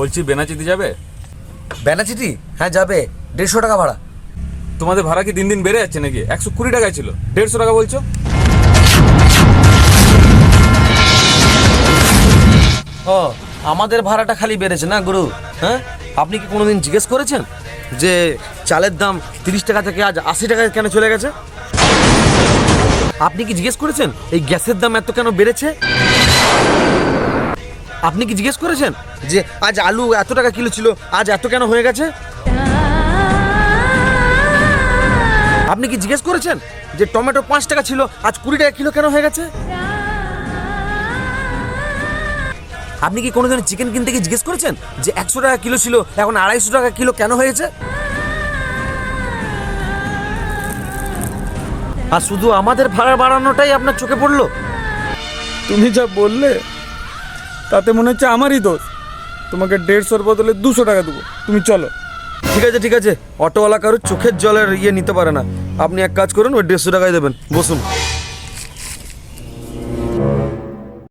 বলছি বেনাচিতি যাবে? বেনাচিটি? হ্যাঁ যাবে, 150 টাকা ভাড়া। তোমাদের ভাড়া কি দিন দিন বেড়ে যাচ্ছে নাকি? 120 টাকায় ছিল, 150 টাকা বলছো? ও, আমাদের ভাড়াটা খালি বেড়েছে না গুরু? হ্যাঁ, আপনি কি কোনোদিন জিজ্ঞেস করেছেন যে চালের দাম 30 টাকা থেকে আজ 80 টাকায় কেন চলে গেছে? আপনি কি জিজ্ঞেস করেছেন এই গ্যাসের দাম এত কেন বেড়েছে? আপনি কি জিজ্ঞেস করেছেন যে আজ আলু এত টাকা কিলো ছিল, আজ এত কেন হয়ে গেছে? আপনি কি জিজ্ঞেস করেছেন যে টমেটো 5 টাকা ছিল, আজ 20 টাকা কিলো কেন হয়ে গেছে? আপনি কি কোনোদিন চিকেন কিনতে গিয়ে জিজ্ঞেস করেছেন যে 100 টাকা কিলো ছিল, এখন 250 টাকা কিলো কেন হয়েছে? আর শুধু আমাদের ভাড়া বাড়ানোটাই আপনার চোখে পড়লো? তুমি যা বললে তাতে মনে হচ্ছে আমারই দোষ। তোমাকে 150-র বদলে 200 টাকা দেবো, তুমি চলো। ঠিক আছে, অটোওয়ালা কারোর চোখের জলের নিতে পারে না। আপনি এক কাজ করুন, ওই 150 টাকায় দেবেন, বসুন।